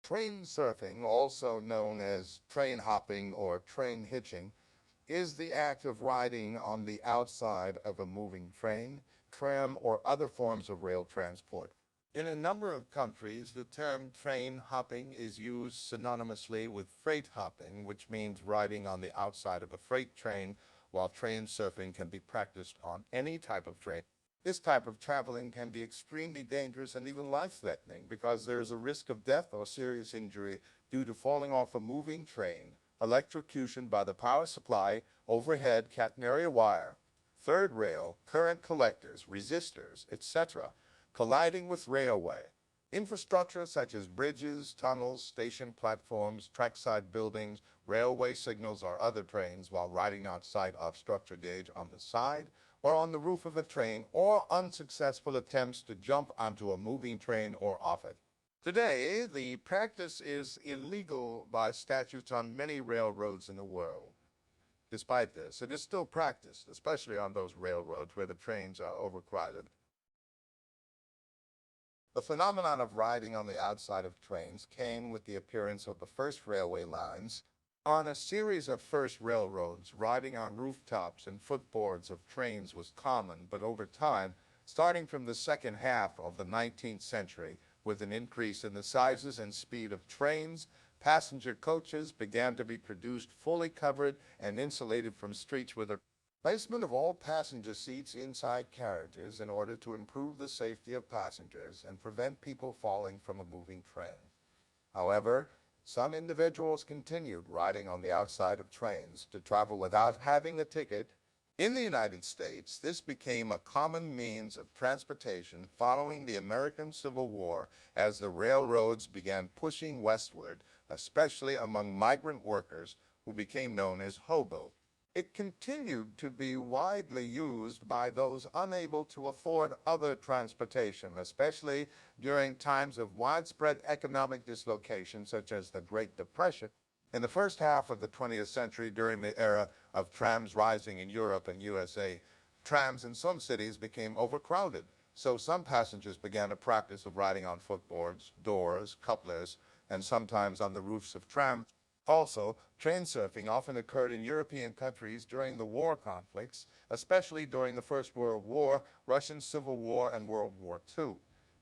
Train surfing, also known as train hopping or train hitching, is the act of riding on the outside of a moving train, tram, or other forms of rail transport. In a number of countries, the term train hopping is used synonymously with freight hopping, which means riding on the outside of a freight train, while train surfing can be practiced on any type of train. This type of traveling can be extremely dangerous and even life-threatening because there is a risk of death or serious injury due to falling off a moving train, electrocution by the power supply, overhead catenary wire, third rail, current collectors, resistors, etc., colliding with railway. Infrastructure such as bridges, tunnels, station platforms, trackside buildings, railway signals, or other trains while riding outside of structure gauge on the side or on the roof of a train, or unsuccessful attempts to jump onto a moving train or off it. Today, the practice is illegal by statutes on many railroads in the world. Despite this, it is still practiced, especially on those railroads where the trains are overcrowded. The phenomenon of riding on the outside of trains came with the appearance of the first railway lines. On a series of first railroads, riding on rooftops and footboards of trains was common, but over time, starting from the second half of the 19th century, with an increase in the sizes and speed of trains, passenger coaches began to be produced fully covered and insulated from streets with a placement of all passenger seats inside carriages in order to improve the safety of passengers and prevent people falling from a moving train. However, some individuals continued riding on the outside of trains to travel without having a ticket. In the United States, this became a common means of transportation following the American Civil War as the railroads began pushing westward, especially among migrant workers who became known as hobos. It continued to be widely used by those unable to afford other transportation, especially during times of widespread economic dislocation such as the Great Depression. In the first half of the 20th century, during the era of trams rising in Europe and USA, trams in some cities became overcrowded, so some passengers began a practice of riding on footboards, doors, couplers, and sometimes on the roofs of trams. Also, train surfing often occurred in European countries during the war conflicts, especially during the First World War, Russian Civil War, and World War II.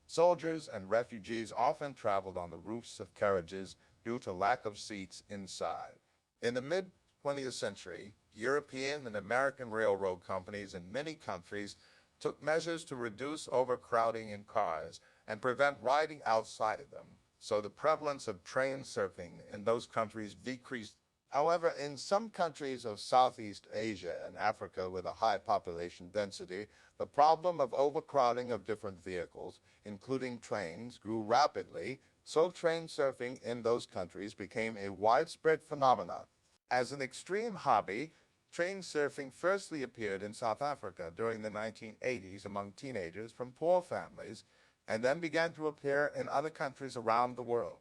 Soldiers and refugees often traveled on the roofs of carriages due to lack of seats inside. In the mid-20th century, European and American railroad companies in many countries took measures to reduce overcrowding in cars and prevent riding outside of them, so the prevalence of train surfing in those countries decreased. However, in some countries of Southeast Asia and Africa with a high population density, the problem of overcrowding of different vehicles, including trains, grew rapidly, so train surfing in those countries became a widespread phenomenon. As an extreme hobby, train surfing firstly appeared in South Africa during the 1980s among teenagers from poor families, and then began to appear in other countries around the world.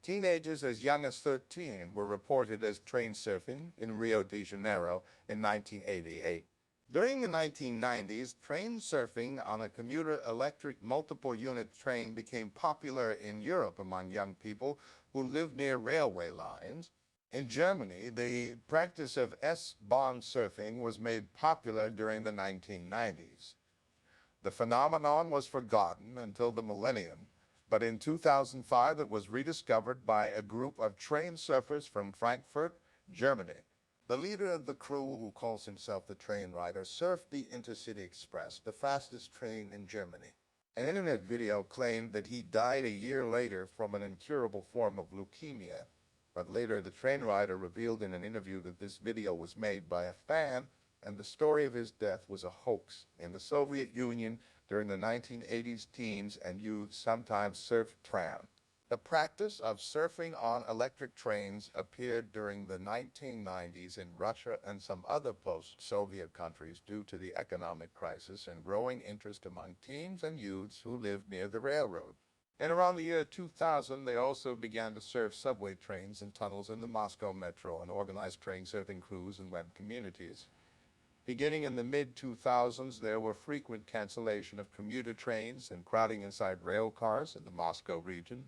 Teenagers as young as 13 were reported as train surfing in Rio de Janeiro in 1988. During the 1990s, train surfing on a commuter electric multiple unit train became popular in Europe among young people who lived near railway lines. In Germany, the practice of S-Bahn surfing was made popular during the 1990s. The phenomenon was forgotten until the millennium, but in 2005 it was rediscovered by a group of train surfers from Frankfurt, Germany. The leader of the crew, who calls himself the train rider, surfed the Intercity Express, the fastest train in Germany. An internet video claimed that he died a year later from an incurable form of leukemia, but later the train rider revealed in an interview that this video was made by a fan and the story of his death was a hoax. In the Soviet Union, during the 1980s, teens and youth sometimes surfed tram. The practice of surfing on electric trains appeared during the 1990s in Russia and some other post-Soviet countries due to the economic crisis and growing interest among teens and youths who lived near the railroad. And around the year 2000, they also began to surf subway trains and tunnels in the Moscow metro and organized train surfing crews in web communities. Beginning in the mid-2000s, there were frequent cancellation of commuter trains and crowding inside rail cars in the Moscow region.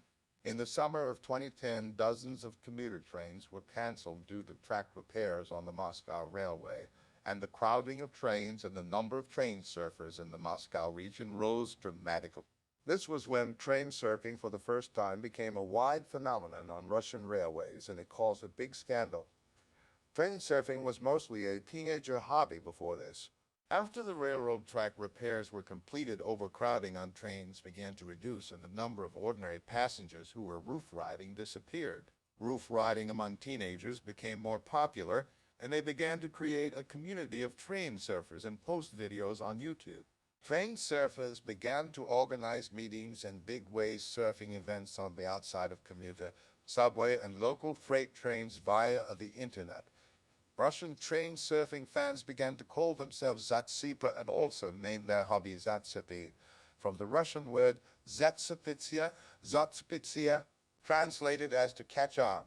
In the summer of 2010, dozens of commuter trains were canceled due to track repairs on the Moscow Railway, and the crowding of trains and the number of train surfers in the Moscow region rose dramatically. This was when train surfing for the first time became a wide phenomenon on Russian railways, and it caused a big scandal. Train surfing was mostly a teenager hobby before this. After the railroad track repairs were completed, overcrowding on trains began to reduce, and the number of ordinary passengers who were roof riding disappeared. Roof riding among teenagers became more popular, and they began to create a community of train surfers and post videos on YouTube. Train surfers began to organize meetings and big wave surfing events on the outside of commuter, subway, and local freight trains via the internet. Russian train surfing fans began to call themselves Zatsipa and also named their hobby Zatsipi, from the Russian word Zatsipitsia, translated as to catch on.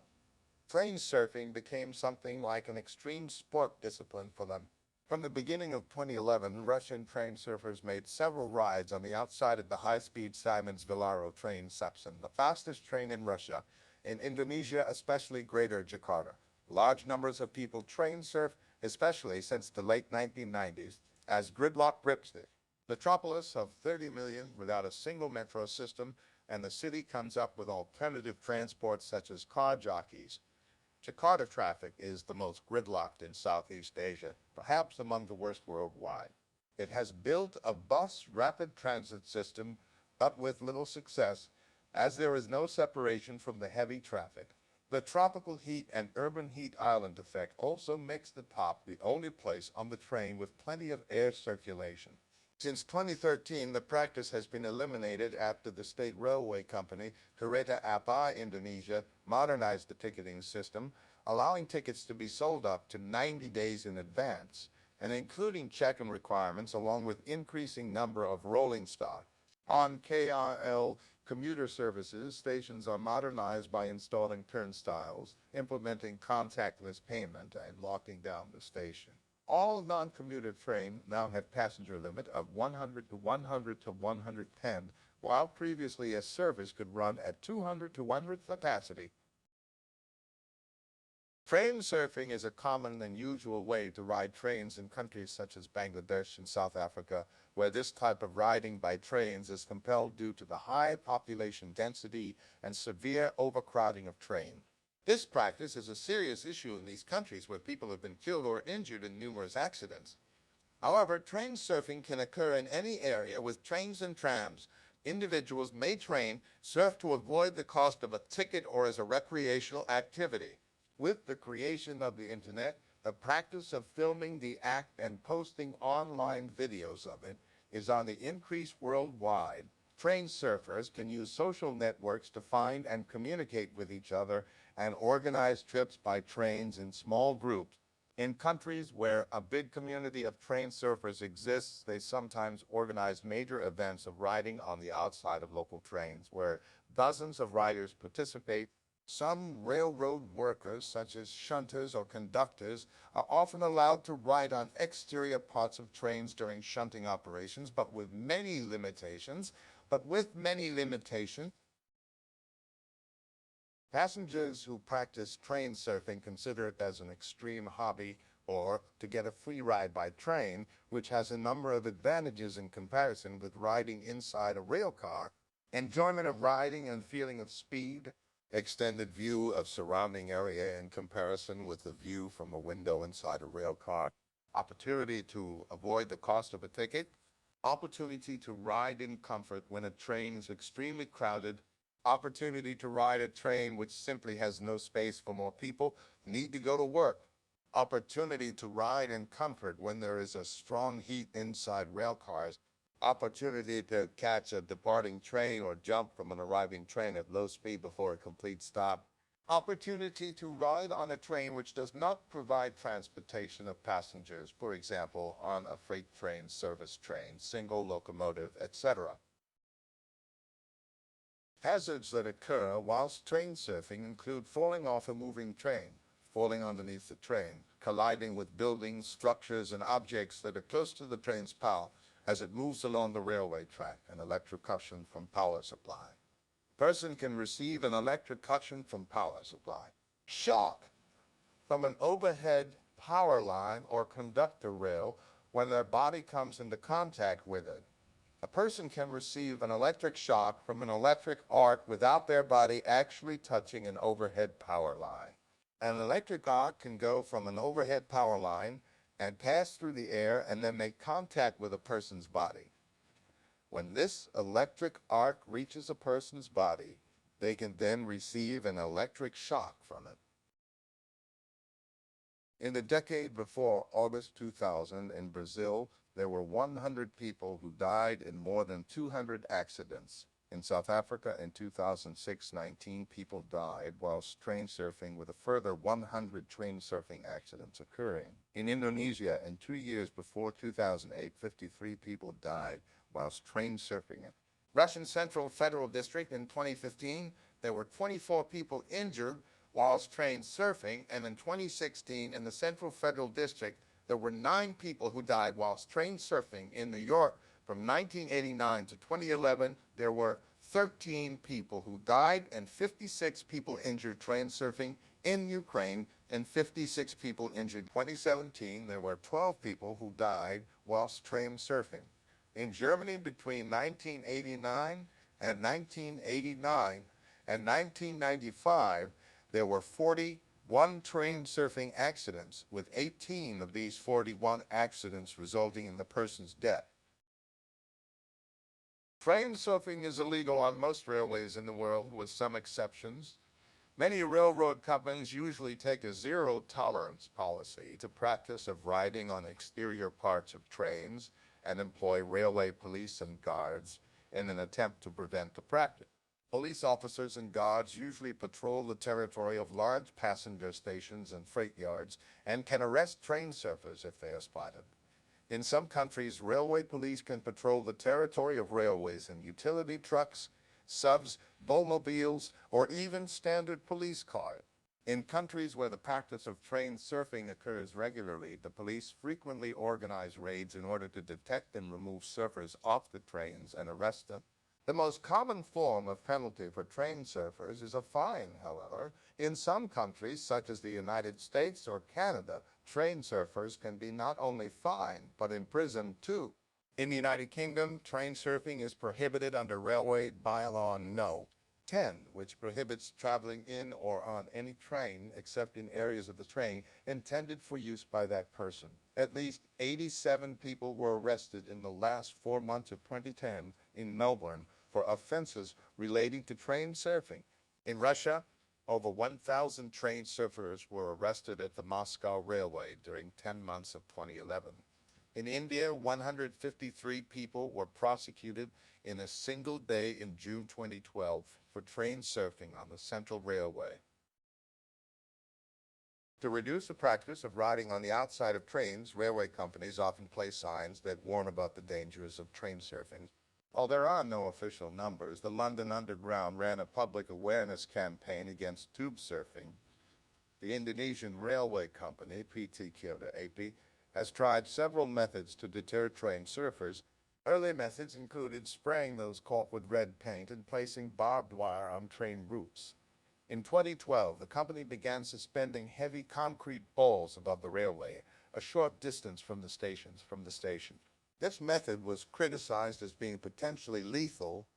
Train surfing became something like an extreme sport discipline for them. From the beginning of 2011, Russian train surfers made several rides on the outside of the high-speed Siemens Velaro train Sapsan, the fastest train in Russia, in Indonesia, especially Greater Jakarta. Large numbers of people train surf, especially since the late 1990s, as gridlock grips the metropolis of 30 million without a single metro system, and the city comes up with alternative transport such as car jockeys. Jakarta traffic is the most gridlocked in Southeast Asia, perhaps among the worst worldwide. It has built a bus rapid transit system, but with little success, as there is no separation from the heavy traffic. The tropical heat and urban heat island effect also makes the top the only place on the train with plenty of air circulation. Since 2013, the practice has been eliminated after the state railway company, Kereta Api Indonesia, modernized the ticketing system, allowing tickets to be sold up to 90 days in advance, and including check-in requirements along with increasing number of rolling stock. On KRL commuter services, stations are modernized by installing turnstiles, implementing contactless payment, and locking down the station. All non-commuter trains now have passenger limit of 100 to 100 to 110, while previously a service could run at 200 to 100 capacity. Train surfing is a common and usual way to ride trains in countries such as Bangladesh and South Africa, where this type of riding by trains is compelled due to the high population density and severe overcrowding of trains. This practice is a serious issue in these countries where people have been killed or injured in numerous accidents. However, train surfing can occur in any area with trains and trams. Individuals may train surf to avoid the cost of a ticket or as a recreational activity. With the creation of the internet, the practice of filming the act and posting online videos of it is on the increase worldwide. Train surfers can use social networks to find and communicate with each other and organize trips by trains in small groups. In countries where a big community of train surfers exists, they sometimes organize major events of riding on the outside of local trains, where dozens of riders participate. Some railroad workers, such as shunters or conductors, are often allowed to ride on exterior parts of trains during shunting operations, but with many limitations. Passengers who practice train surfing consider it as an extreme hobby or to get a free ride by train, which has a number of advantages in comparison with riding inside a rail car. Enjoyment of riding and feeling of speed, extended view of surrounding area in comparison with the view from a window inside a rail car, opportunity to avoid the cost of a ticket, opportunity to ride in comfort when a train is extremely crowded, opportunity to ride a train which simply has no space for more people need to go to work, opportunity to ride in comfort when there is a strong heat inside rail cars, opportunity to catch a departing train or jump from an arriving train at low speed before a complete stop, opportunity to ride on a train which does not provide transportation of passengers, for example, on a freight train, service train, single locomotive, etc. Hazards that occur whilst train surfing include falling off a moving train, falling underneath the train, colliding with buildings, structures, and objects that are close to the train's bow as it moves along the railway track, and electrocution from power supply. Person can receive an electric concussion from power supply. Shock from an overhead power line or conductor rail when their body comes into contact with it. A person can receive an electric shock from an electric arc without their body actually touching an overhead power line. An electric arc can go from an overhead power line and pass through the air and then make contact with a person's body. When this electric arc reaches a person's body, they can then receive an electric shock from it. In the decade before August 2000 in Brazil, there were 100 people who died in more than 200 accidents. In South Africa in 2006, 19 people died whilst train surfing, with a further 100 train surfing accidents occurring. In Indonesia, in 2 years before 2008, 53 people died whilst train surfing. Russian Central Federal District in 2015, there were 24 people injured whilst train surfing, and in 2016 in the Central Federal District, there were 9 people who died whilst train surfing. In New York, from 1989 to 2011, there were 13 people who died and 56 people injured train surfing. In Ukraine, and 56 people injured. In 2017, there were 12 people who died whilst train surfing. In Germany, between 1989 and 1989 and 1995, there were 41 train surfing accidents, with 18 of these 41 accidents resulting in the person's death. Train surfing is illegal on most railways in the world, with some exceptions. Many railroad companies usually take a zero-tolerance policy to practice of riding on exterior parts of trains and employ railway police and guards in an attempt to prevent the practice. Police officers and guards usually patrol the territory of large passenger stations and freight yards and can arrest train surfers if they are spotted. In some countries, railway police can patrol the territory of railways in utility trucks, subs, snowmobiles, or even standard police cars. In countries where the practice of train surfing occurs regularly, the police frequently organize raids in order to detect and remove surfers off the trains and arrest them. The most common form of penalty for train surfers is a fine, however. In some countries, such as the United States or Canada, train surfers can be not only fined, but imprisoned too. In the United Kingdom, train surfing is prohibited under Railway Bylaw No. 10, which prohibits traveling in or on any train except in areas of the train intended for use by that person. At least 87 people were arrested in the last 4 months of 2010 in Melbourne for offenses relating to train surfing. In Russia, over 1,000 train surfers were arrested at the Moscow Railway during 10 months of 2011. In India, 153 people were prosecuted in a single day in June 2012 for train surfing on the Central Railway. To reduce the practice of riding on the outside of trains, railway companies often place signs that warn about the dangers of train surfing. While there are no official numbers, the London Underground ran a public awareness campaign against tube surfing. The Indonesian railway company, PT Kereta Api, has tried several methods to deter train surfers. Early methods included spraying those caught with red paint and placing barbed wire on train routes. In 2012, the company began suspending heavy concrete balls above the railway, a short distance from the station. This method was criticized as being potentially lethal